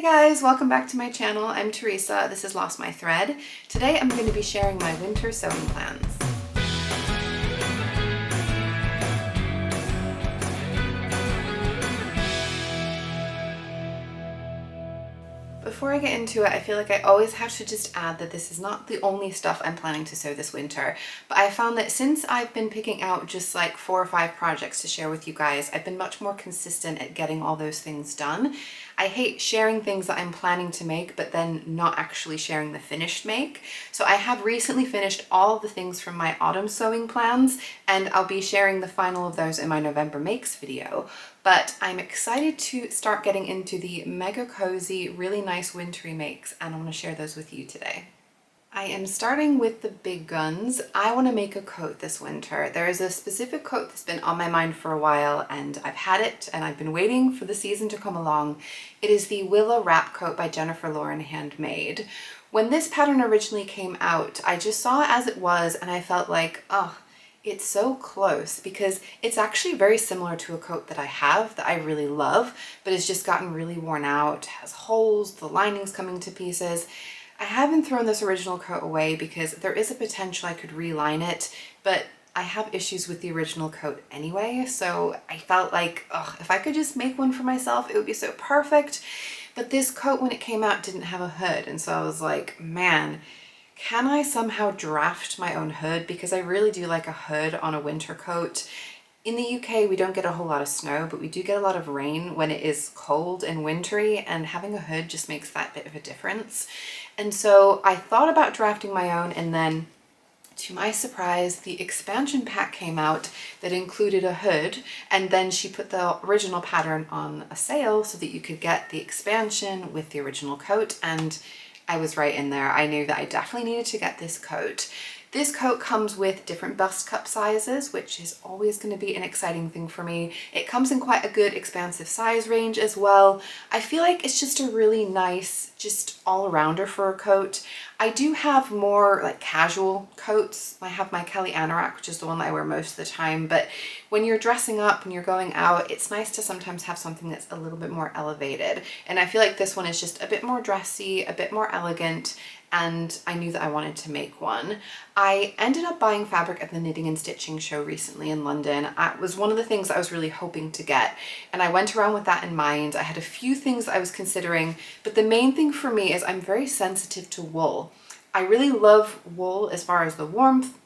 Hey guys, welcome back to my channel. I'm Teresa. This is Lost My Thread. Today I'm going to be sharing my winter sewing plans. Before I get into it, I feel like I always have to just add that this is not the only stuff I'm planning to sew this winter, but I found that since I've been picking out just like 4 or 5 projects to share with you guys, I've been much more consistent at getting all those things done. I hate sharing things that I'm planning to make, but then not actually sharing the finished make. So I have recently finished all the things from my autumn sewing plans, and I'll be sharing the final of those in my November makes video. But I'm excited to start getting into the mega cozy, really nice wintry makes, and I want to share those with you today. I am starting with the big guns. I want to make a coat this winter. There is a specific coat that's been on my mind for a while, and I've had it and I've been waiting for the season to come along. It is the Willa Wrap Coat by Jennifer Lauren Handmade. When this pattern originally came out, I just saw it as it was and I felt like, oh, it's so close, because it's actually very similar to a coat that I have that I really love, but it's just gotten really worn out, has holes, the lining's coming to pieces. I haven't thrown this original coat away because there is a potential I could reline it, but I have issues with the original coat anyway, so I felt like, oh, if I could just make one for myself, it would be so perfect. But this coat, when it came out, didn't have a hood, and so I was like, man, can I somehow draft my own hood? Because I really do like a hood on a winter coat. In the UK, we don't get a whole lot of snow, but we do get a lot of rain when it is cold and wintry, and having a hood just makes that bit of a difference. And so I thought about drafting my own, and then to my surprise, the expansion pack came out that included a hood, and then she put the original pattern on a sale so that you could get the expansion with the original coat, and I was right in there. I knew that I definitely needed to get this coat. This coat comes with different bust cup sizes, which is always going to be an exciting thing for me. It comes in quite a good expansive size range as well. I feel like it's just a really nice, just all-arounder for a coat. I do have more like casual coats. I have my Kelly Anorak, which is the one that I wear most of the time, but when you're dressing up and you're going out, it's nice to sometimes have something that's a little bit more elevated. And I feel like this one is just a bit more dressy, a bit more elegant, and I knew that I wanted to make one. I ended up buying fabric at the Knitting and Stitching show recently in London. It was one of the things I was really hoping to get, and I went around with that in mind. I had a few things I was considering, but the main thing for me is I'm very sensitive to wool. I really love wool as far as the warmth.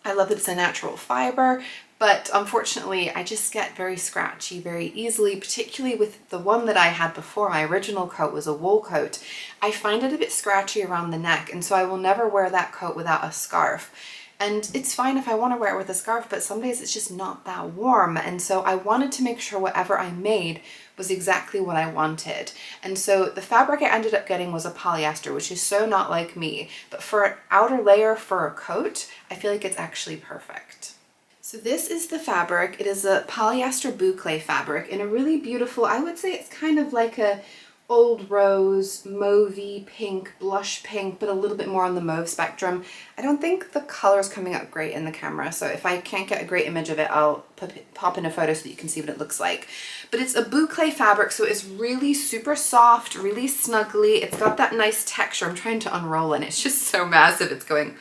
I love that it's a natural fiber, but unfortunately I just get very scratchy very easily, particularly with the one that I had before. My original coat was a wool coat. I find it a bit scratchy around the neck, and so I will never wear that coat without a scarf. And it's fine if I want to wear it with a scarf, but some days it's just not that warm. And so I wanted to make sure whatever I made was exactly what I wanted. And so the fabric I ended up getting was a polyester, which is so not like me. But for an outer layer for a coat, I feel like it's actually perfect. So this is the fabric. It is a polyester boucle fabric in a really beautiful, I would say it's kind of like a old rose, mauvey pink, blush pink, but a little bit more on the mauve spectrum. I don't think the color is coming out great in the camera, so if I can't get a great image of it, I'll pop in a photo so that you can see what it looks like. But it's a boucle fabric, so it's really super soft, really snuggly. It's got that nice texture. I'm trying to unroll and it's just so massive. It's going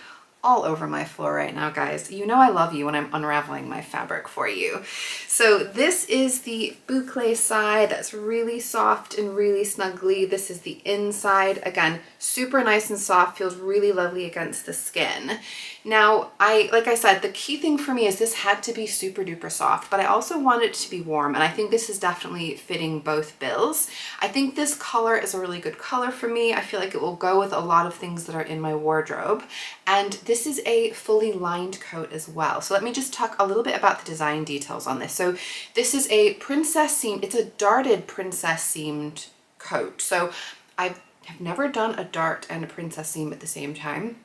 all over my floor right now, guys. You know I love you when I'm unraveling my fabric for you. So this is the boucle side that's really soft and really snuggly. This is the inside. Again, super nice and soft, feels really lovely against the skin. Now, like I said, the key thing for me is this had to be super duper soft, but I also want it to be warm, and I think this is definitely fitting both bills. I think this color is a really good color for me. I feel like it will go with a lot of things that are in my wardrobe. And this is a fully lined coat as well. So let me just talk a little bit about the design details on this. So this is a princess seam, it's a darted princess seamed coat. So I have never done a dart and a princess seam at the same time,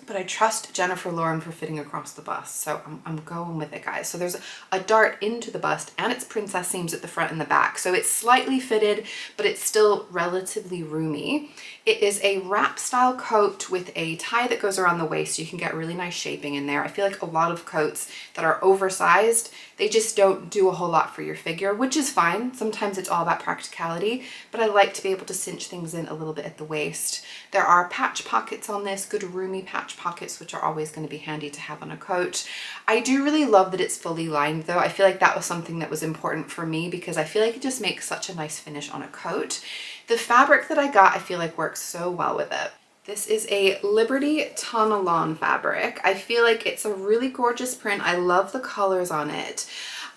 but I trust Jennifer Lauren for fitting across the bust, so I'm going with it, guys. So there's a dart into the bust, and it's princess seams at the front and the back, so it's slightly fitted, but it's still relatively roomy. It is a wrap style coat with a tie that goes around the waist, so you can get really nice shaping in there. I feel like a lot of coats that are oversized, they just don't do a whole lot for your figure, which is fine. Sometimes it's all about practicality, but I like to be able to cinch things in a little bit at the waist. There are patch pockets on this, good roomy patch pockets, which are always going to be handy to have on a coat. I do really love that it's fully lined though. I feel like that was something that was important for me because I feel like it just makes such a nice finish on a coat. The fabric that I got, I feel like works so well with it. This is a Liberty Tana Lawn fabric. I feel like it's a really gorgeous print. I love the colors on it.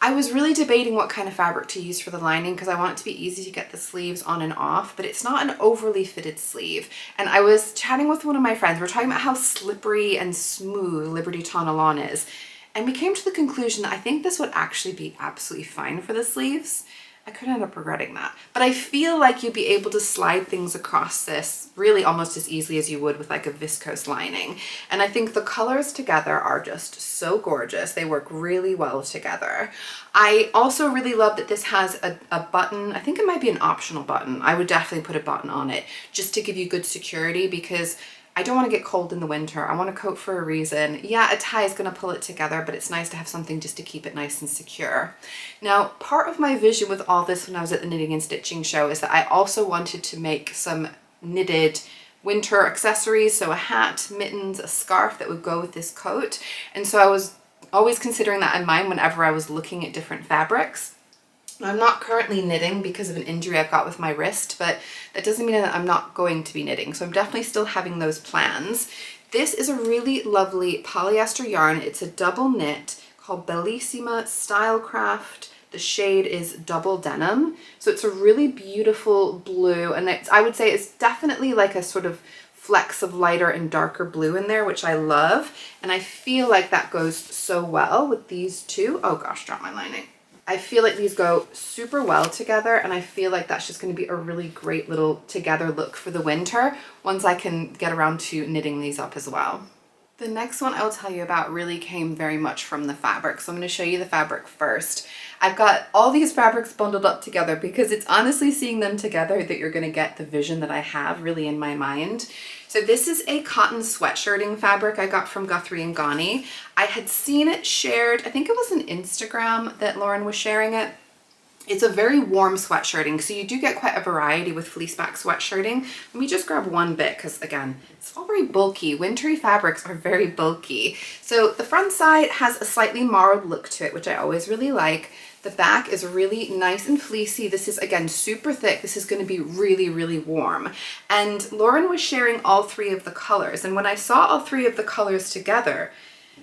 I was really debating what kind of fabric to use for the lining because I want it to be easy to get the sleeves on and off, but it's not an overly fitted sleeve. And I was chatting with one of my friends. We're talking about how slippery and smooth Liberty Tana Lawn is. And we came to the conclusion that I think this would actually be absolutely fine for the sleeves. I could end up regretting that. But I feel like you'd be able to slide things across this really almost as easily as you would with like a viscose lining. And I think the colors together are just so gorgeous. They work really well together. I also really love that this has a button. I think it might be an optional button. I would definitely put a button on it just to give you good security because I don't want to get cold in the winter. I want a coat for a reason. Yeah, a tie is going to pull it together, but it's nice to have something just to keep it nice and secure. Now, part of my vision with all this when I was at the Knitting and Stitching show is that I also wanted to make some knitted winter accessories. So a hat, mittens, a scarf that would go with this coat. And so I was always considering that in mind whenever I was looking at different fabrics. I'm not currently knitting because of an injury I've got with my wrist, but that doesn't mean that I'm not going to be knitting. So I'm definitely still having those plans. This is a really lovely polyester yarn. It's a double knit called Bellissima Stylecraft. The shade is Double Denim. So it's a really beautiful blue, and I would say it's definitely like a sort of flecks of lighter and darker blue in there, which I love. And I feel like that goes so well with these two. Oh gosh, drop my lining. I feel like these go super well together, and I feel like that's just going to be a really great little together look for the winter once I can get around to knitting these up as well. The next one I'll tell you about really came very much from the fabric, so I'm going to show you the fabric first. I've got all these fabrics bundled up together because it's honestly seeing them together that you're going to get the vision that I have really in my mind. So this is a cotton sweatshirting fabric I got from Guthrie and Ghani. I had seen it shared, I think it was on Instagram that Lauren was sharing it. It's a very warm sweatshirting, so you do get quite a variety with fleece back sweatshirting. Let me just grab one bit because again, it's all very bulky. Wintry fabrics are very bulky. So the front side has a slightly marred look to it, which I always really like. The back is really nice and fleecy. This is again super thick. This is going to be really, really warm. And Lauren was sharing all three of the colors. And when I saw all three of the colors together,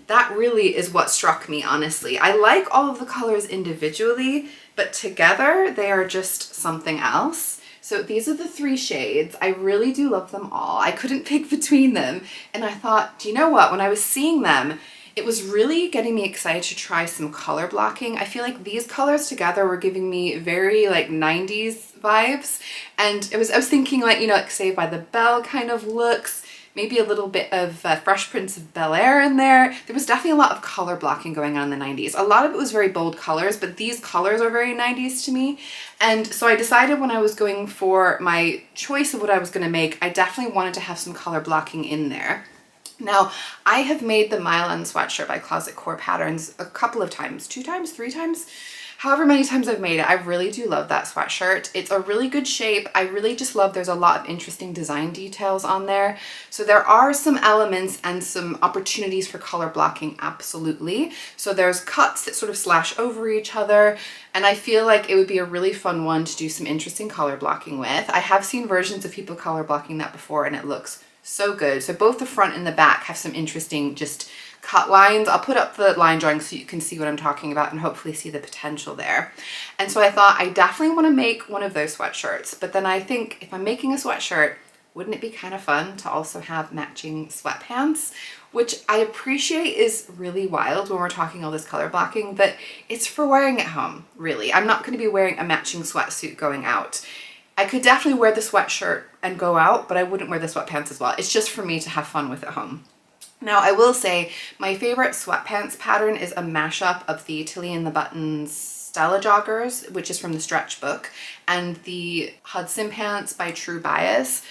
that really is what struck me, honestly. I like all of the colors individually, but together they are just something else. So these are the three shades. I really do love them all. I couldn't pick between them. And I thought, do you know what? When I was seeing them, it was really getting me excited to try some color blocking. I feel like these colors together were giving me very like 90s vibes. And I was thinking like, you know, like Saved by the Bell kind of looks, maybe a little bit of Fresh Prince of Bel-Air in there. There was definitely a lot of color blocking going on in the 90s. A lot of it was very bold colors, but these colors are very 90s to me. And so I decided when I was going for my choice of what I was gonna make, I definitely wanted to have some color blocking in there. Now, I have made the Mile End Sweatshirt by Closet Core Pattterns a couple of times, 2 times, 3 times, however many times I've made it. I really do love that sweatshirt. It's a really good shape. I really just love there's a lot of interesting design details on there. So there are some elements and some opportunities for color blocking, absolutely. So there's cuts that sort of slash over each other, and I feel like it would be a really fun one to do some interesting color blocking with. I have seen versions of people color blocking that before, and it looks so good. So both the front and the back have some interesting just cut lines. I'll put up the line drawing so you can see what I'm talking about and hopefully see the potential there. And so I thought I definitely want to make one of those sweatshirts, but then I think if I'm making a sweatshirt, wouldn't it be kind of fun to also have matching sweatpants, which I appreciate is really wild when we're talking all this color blocking, but it's for wearing at home, really. I'm not going to be wearing a matching sweatsuit going out. I could definitely wear the sweatshirt and go out, but I wouldn't wear the sweatpants as well. It's just for me to have fun with at home. Now, I will say my favorite sweatpants pattern is a mashup of the Tilly and the Buttons Stella Joggers, which is from the Stretch book, and the Hudson Pants by True Bias.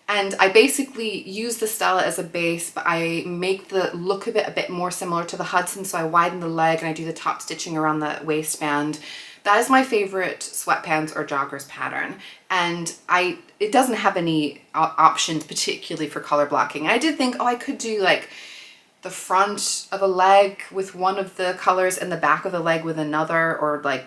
And I basically use the Stella as a base, but I make the look of it a bit more similar to the Hudson. So I widen the leg and I do the top stitching around the waistband. That is my favorite sweatpants or joggers pattern. And it doesn't have any options particularly for color blocking. I did think, oh, I could do like the front of a leg with one of the colors and the back of the leg with another, or like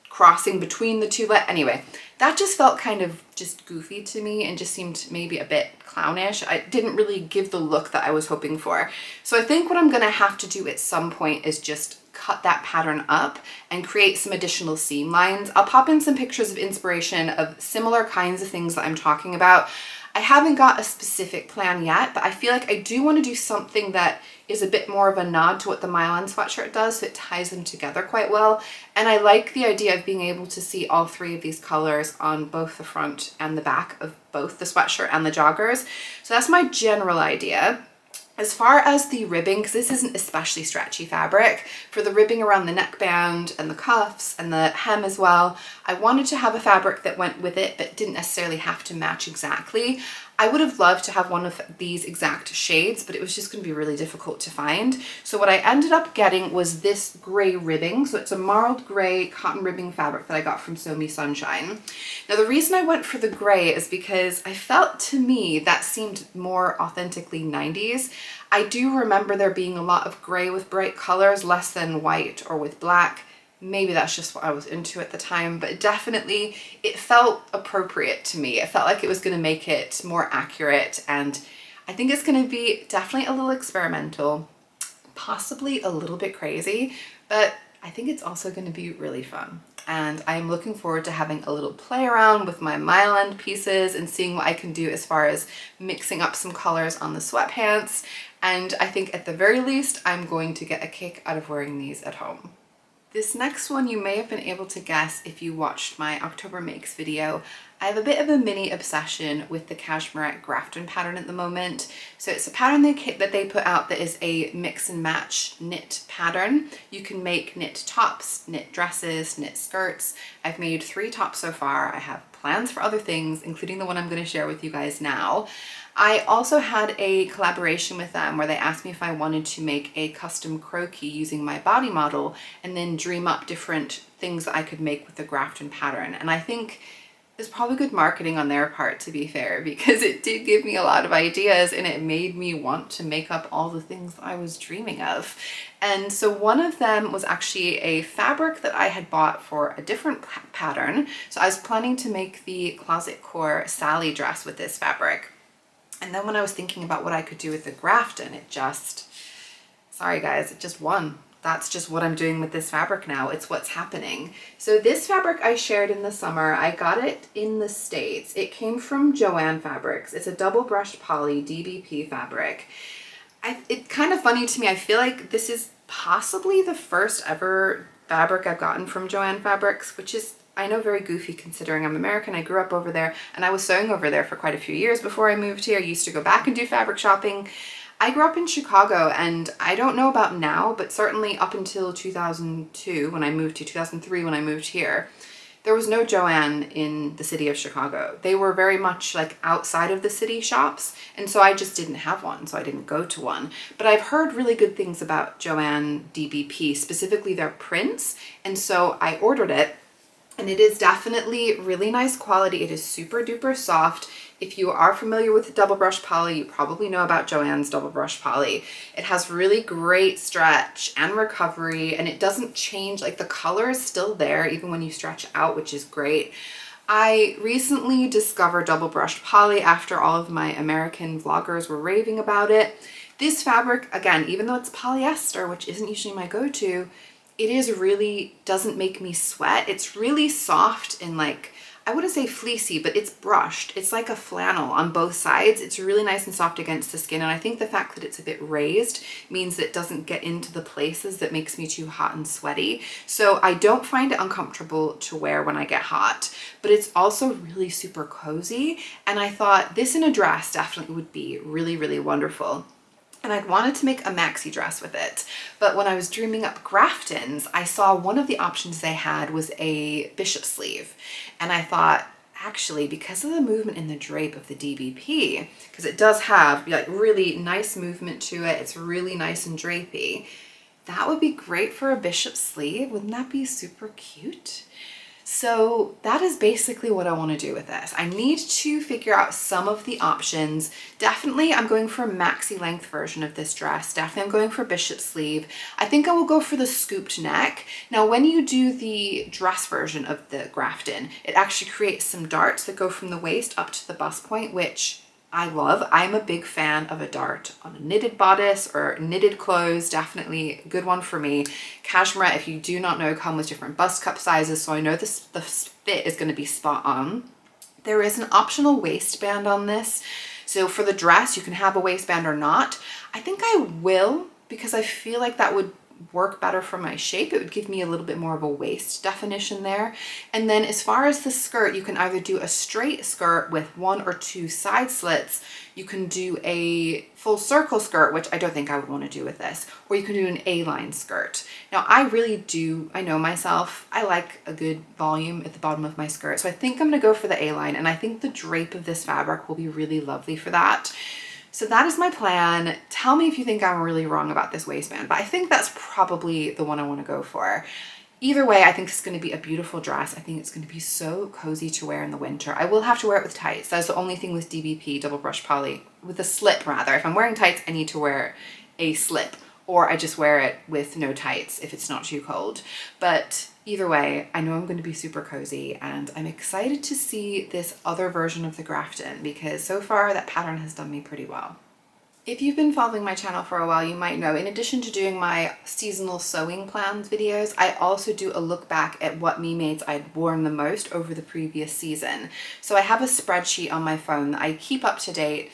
crossing between the two legs. Anyway, that just felt kind of just goofy to me and just seemed maybe a bit clownish. I didn't really give the look that I was hoping for. So I think what I'm gonna have to do at some point is just cut that pattern up and create some additional seam lines. I'll pop in some pictures of inspiration of similar kinds of things that I'm talking about. I haven't got a specific plan yet, but I feel like I do want to do something that is a bit more of a nod to what the Mile End Sweatshirt does, so it ties them together quite well. And I like the idea of being able to see all three of these colors on both the front and the back of both the sweatshirt and the joggers. So that's my general idea. As far as the ribbing, because this isn't especially stretchy fabric, for the ribbing around the neckband and the cuffs and the hem as well, I wanted to have a fabric that went with it but didn't necessarily have to match exactly. I would have loved to have one of these exact shades, but it was just going to be really difficult to find. So what I ended up getting was this gray ribbing. So it's a marled gray cotton ribbing fabric that I got from Sew Me Sunshine. Now the reason I went for the gray is because I felt, to me, that seemed more authentically 90s. I do remember there being a lot of gray with bright colors, less than white or with black. Maybe that's just what I was into at the time, but definitely it felt appropriate to me. It felt like it was going to make it more accurate, and I think it's going to be definitely a little experimental, possibly a little bit crazy, but I think it's also going to be really fun. And I'm looking forward to having a little play around with my Mile End pieces and seeing what I can do as far as mixing up some colors on the sweatpants. And I think at the very least, I'm going to get a kick out of wearing these at home. This next one you may have been able to guess if you watched my October Makes video. I have a bit of a mini obsession with the Cashmerette Grafton pattern at the moment. So it's a pattern that they put out that is a mix and match knit pattern. You can make knit tops, knit dresses, knit skirts. I've made 3 tops so far. I have plans for other things, including the one I'm going to share with you guys now. I also had a collaboration with them where they asked me if I wanted to make a custom croquis using my body model and then dream up different things that I could make with the Grafton pattern. And I think it's probably good marketing on their part, to be fair, because it did give me a lot of ideas and it made me want to make up all the things I was dreaming of. And so one of them was actually a fabric that I had bought for a different pattern. So I was planning to make the Closet Core Sally dress with this fabric. And then when I was thinking about what I could do with the Grafton, it just, sorry guys, it just won. That's just what I'm doing with this fabric now. It's what's happening. So this fabric I shared in the summer. I got it in the States. It came from Joanne Fabrics. It's a double brushed poly DBP fabric. It's kind of funny to me. I feel like this is possibly the first ever fabric I've gotten from Joanne Fabrics, which is, I know, very goofy considering I'm American. I grew up over there and I was sewing over there for quite a few years before I moved here. I used to go back and do fabric shopping. I grew up in Chicago, and I don't know about now, but certainly up until 2002 when I moved to 2003 when I moved here, there was no Joanne in the city of Chicago. They were very much like outside of the city shops, and so I just didn't have one, so I didn't go to one. But I've heard really good things about Joanne DBP, specifically their prints, and so I ordered it. And it is definitely really nice quality. It is super duper soft. If you are familiar with double brush poly, you probably know about Joanne's double brush poly. It has really great stretch and recovery, and it doesn't change, like the color is still there even when you stretch out, which is great. I recently discovered double brushed poly after all of my American vloggers were raving about it. This fabric, again, even though it's polyester, which isn't usually my go-to, it is really, doesn't make me sweat. It's really soft and like, I wouldn't say fleecy, but it's brushed. It's like a flannel on both sides. It's really nice and soft against the skin. And I think the fact that it's a bit raised means that it doesn't get into the places that makes me too hot and sweaty. So I don't find it uncomfortable to wear when I get hot, but it's also really super cozy. And I thought this in a dress definitely would be really, really wonderful. and I'd wanted to make a maxi dress with it. But when I was dreaming up Grafton's, I saw one of the options they had was a bishop sleeve. And I thought, actually, because of the movement in the drape of the DBP, because it does have like really nice movement to it, it's really nice and drapey, that would be great for a bishop sleeve. Wouldn't that be super cute? So that is basically what I want to do with this. I need to figure out some of the options. Definitely I'm going for a maxi length version of this dress. Definitely I'm going for bishop sleeve. I think I will go for the scooped neck. Now when you do the dress version of the Grafton, it actually creates some darts that go from the waist up to the bust point, which I love. I'm a big fan of a dart on a knitted bodice or knitted clothes. Definitely a good one for me. Cashmerette, if you do not know, come with different bust cup sizes, so I know the fit is going to be spot on. There is an optional waistband on this. So for the dress, you can have a waistband or not. I think I will, because I feel like that would work better for my shape. It would give me a little bit more of a waist definition there. And then as far as the skirt, you can either do a straight skirt with 1 or 2 side slits. You can do a full circle skirt, which I don't think I would want to do with this, or you can do an A-line skirt. Now I know myself, I like a good volume at the bottom of my skirt. So I think I'm going to go for the A-line, and I think the drape of this fabric will be really lovely for that. So that is my plan. Tell me if you think I'm really wrong about this waistband, but I think that's probably the one I want to go for. Either way, I think it's going to be a beautiful dress. I think it's going to be so cozy to wear in the winter. I will have to wear it with tights. That's the only thing with DBP, double brush poly, with a slip rather. If I'm wearing tights, I need to wear a slip, or I just wear it with no tights if it's not too cold. But either way, I know I'm going to be super cozy, and I'm excited to see this other version of the Grafton, because so far that pattern has done me pretty well. If you've been following my channel for a while, you might know, in addition to doing my seasonal sewing plans videos, I also do a look back at what me-mades I'd worn the most over the previous season. So I have a spreadsheet on my phone that I keep up to date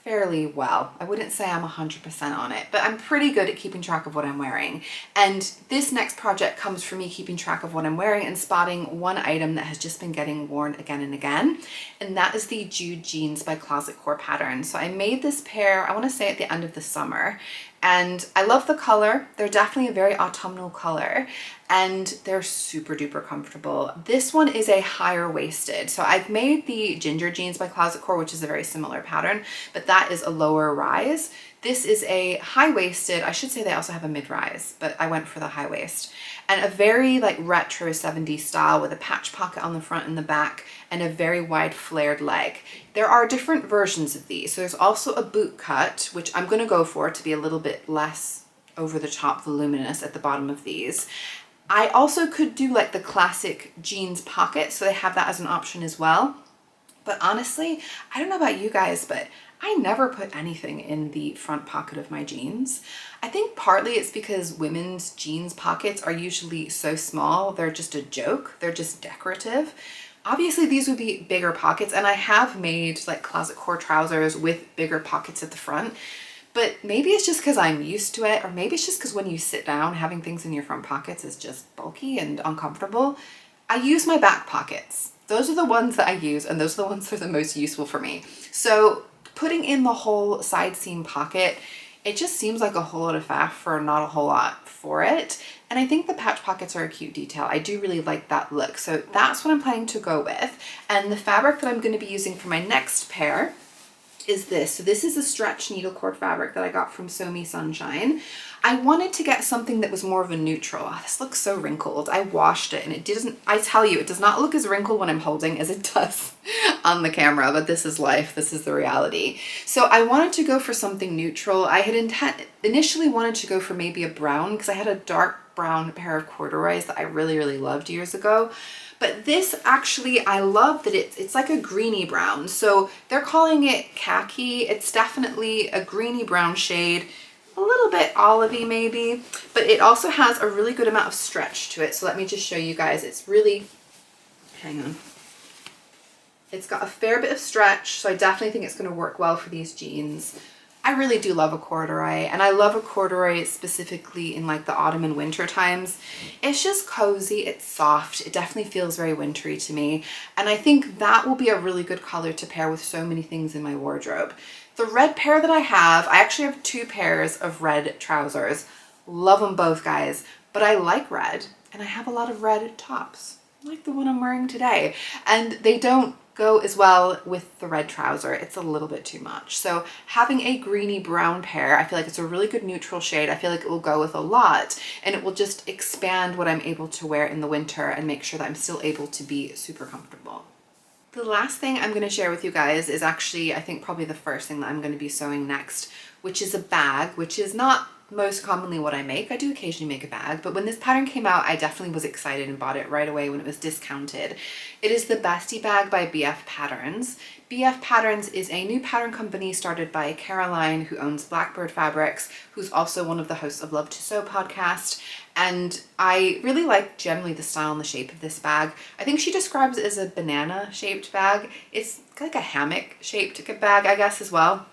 fairly well. I wouldn't say I'm 100% on it, but I'm pretty good at keeping track of what I'm wearing. And this next project comes from me keeping track of what I'm wearing and spotting one item that has just been getting worn again and again. And that is the Jude Jeans by Closet Core Patternns. So I made this pair, I want to say at the end of the summer. And I love the color. They're definitely a very autumnal color, and they're super duper comfortable. This one is a higher waisted. So I've made the Ginger Jeans by Closet Core, which is a very similar pattern, but that is a lower rise. This is a high waisted. I should say they also have a mid rise, but I went for the high waist, and a very like retro 70s style with a patch pocket on the front and the back and a very wide flared leg. There are different versions of these. So there's also a boot cut, which I'm going to go for to be a little bit less over the top voluminous at the bottom of these. I also could do like the classic jeans pocket, so they have that as an option as well. But honestly, I don't know about you guys, but I never put anything in the front pocket of my jeans. I think partly it's because women's jeans pockets are usually so small, they're just a joke, they're just decorative. Obviously these would be bigger pockets, and I have made like Closet Core trousers with bigger pockets at the front, but maybe it's just because I'm used to it, or maybe it's just because when you sit down, having things in your front pockets is just bulky and uncomfortable. I use my back pockets. Those are the ones that I use, and those are the ones that are the most useful for me. So putting in the whole side seam pocket, it just seems like a whole lot of faff for not a whole lot for it. And I think the patch pockets are a cute detail. I do really like that look. So that's what I'm planning to go with. And the fabric that I'm going to be using for my next pair is this. So this is a stretch needlecord fabric that I got from Sew Me Sunshine. I wanted to get something that was more of a neutral. Oh, this looks so wrinkled. I washed it and it doesn't, I tell you, it does not look as wrinkled when I'm holding as it does on the camera, but this is life. This is the reality. So I wanted to go for something neutral. I had initially wanted to go for maybe a brown, because I had a dark brown pair of corduroys that I really, really loved years ago. But this actually, I love that it's like a greeny brown. So they're calling it khaki. It's definitely a greeny brown shade, a little bit olivey maybe, but it also has a really good amount of stretch to it. So let me just show you guys. It's really, hang on. It's got a fair bit of stretch, so I definitely think it's going to work well for these jeans. I really do love a corduroy, and I love a corduroy specifically in like the autumn and winter times. It's just cozy, it's soft, it definitely feels very wintry to me, and I think that will be a really good color to pair with so many things in my wardrobe. The red pair that I actually have 2 pairs of red trousers. Love them both, guys, but I like red, and I have a lot of red tops, like the one I'm wearing today, and they don't go as well with the red trouser. It's a little bit too much. So having a greeny brown pair, I feel like it's a really good neutral shade. I feel like it will go with a lot, and it will just expand what I'm able to wear in the winter and make sure that I'm still able to be super comfortable. The last thing I'm going to share with you guys is actually, I think, probably the first thing that I'm going to be sewing next, which is a bag, which is not most commonly what I make. I do occasionally make a bag, but when this pattern came out, I definitely was excited and bought it right away when it was discounted. It is the Bestie Bag by BF Patterns. BF Patterns is a new pattern company started by Caroline, who owns Blackbird Fabrics, who's also one of the hosts of Love to Sew podcast. And I really like generally the style and the shape of this bag. I think she describes it as a banana shaped bag. It's like a hammock shaped bag, I guess, as well.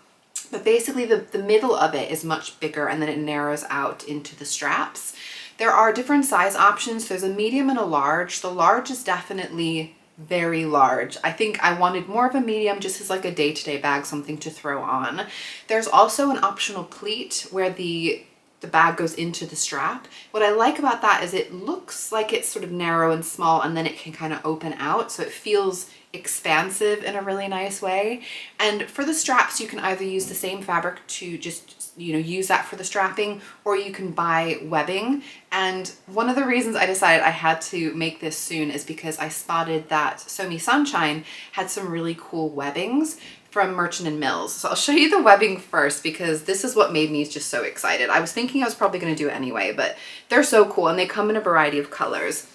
But basically the middle of it is much bigger, and then it narrows out into the straps. There are different size options. There's a medium and a large. The large is definitely very large. I think I wanted more of a medium just as like a day-to-day bag, something to throw on. There's also an optional pleat where the bag goes into the strap. What I like about that is it looks like it's sort of narrow and small, and then it can kind of open out, so it feels expansive in a really nice way. And for the straps, you can either use the same fabric to just, you know, use that for the strapping, or you can buy webbing. And one of the reasons I decided I had to make this soon is because I spotted that Sew Me Sunshine had some really cool webbings from Merchant and Mills. So I'll show you the webbing first, because this is what made me just so excited. I was thinking I was probably going to do it anyway, but they're so cool, and they come in a variety of colors.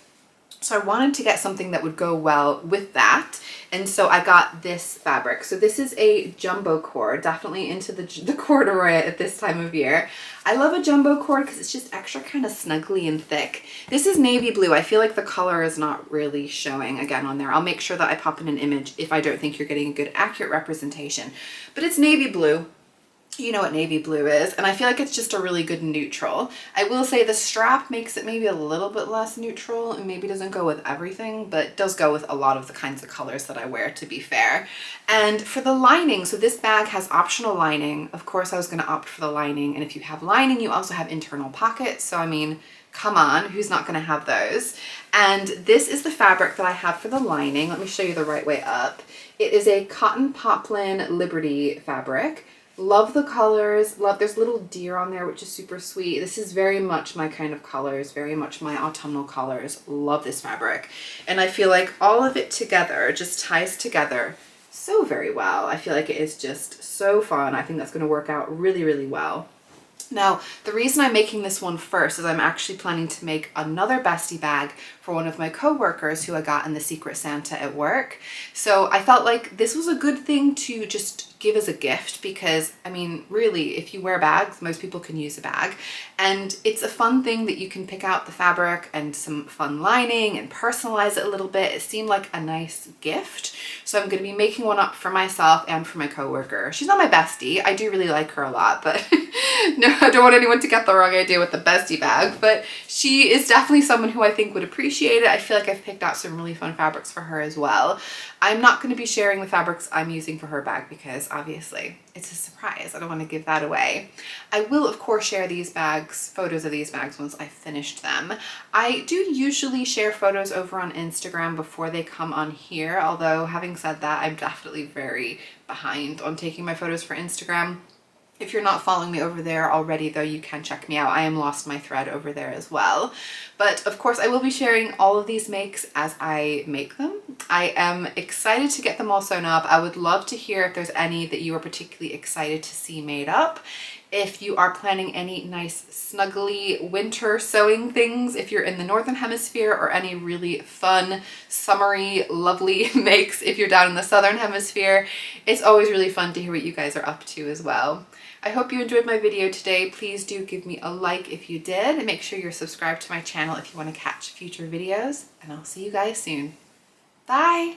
So I wanted to get something that would go well with that. And so I got this fabric. So this is a jumbo cord, definitely into the corduroy at this time of year. I love a jumbo cord because it's just extra kind of snuggly and thick. This is navy blue. I feel like the color is not really showing again on there. I'll make sure that I pop in an image if I don't think you're getting a good accurate representation. But it's navy blue. You know what navy blue is, and I feel like it's just a really good neutral. I will say the strap makes it maybe a little bit less neutral and maybe doesn't go with everything, but it does go with a lot of the kinds of colors that I wear, to be fair. And for the lining, so this bag has optional lining. Of course I was going to opt for the lining, and if you have lining, you also have internal pockets. So I mean, come on, who's not going to have those? And this is the fabric that I have for the lining. Let me show you the right way up. It is a cotton poplin Liberty fabric. Love the colors. Love, there's little deer on there, which is super sweet. This is very much my kind of colors, very much my autumnal colors. Love this fabric. And I feel like all of it together just ties together so very well. I feel like it is just so fun. I think that's going to work out really, really well. Now, the reason I'm making this one first is I'm actually planning to make another Bestie bag for one of my coworkers who I got in the Secret Santa at work. So I felt like this was a good thing to just give as a gift, because I mean, really, if you wear bags, most people can use a bag, and it's a fun thing that you can pick out the fabric and some fun lining and personalize it a little bit. It seemed like a nice gift, so I'm going to be making one up for myself and for my coworker. She's not my bestie. I do really like her a lot, but no, I don't want anyone to get the wrong idea with the Bestie bag, but she is definitely someone who I think would appreciate it. I feel like I've picked out some really fun fabrics for her as well. I'm not going to be sharing the fabrics I'm using for her bag because obviously it's a surprise. I don't want to give that away. I will of course share these bags, photos of these bags, once I've finished them. I do usually share photos over on Instagram before they come on here, although having said that, I'm definitely very behind on taking my photos for Instagram. If you're not following me over there already, though, you can check me out. I am Lost My Thread over there as well. But of course, I will be sharing all of these makes as I make them. I am excited to get them all sewn up. I would love to hear if there's any that you are particularly excited to see made up. If you are planning any nice snuggly winter sewing things, if you're in the Northern Hemisphere, or any really fun, summery, lovely makes if you're down in the Southern Hemisphere. It's always really fun to hear what you guys are up to as well. I hope you enjoyed my video today. Please do give me a like if you did, and make sure you're subscribed to my channel if you want to catch future videos, and I'll see you guys soon. Bye!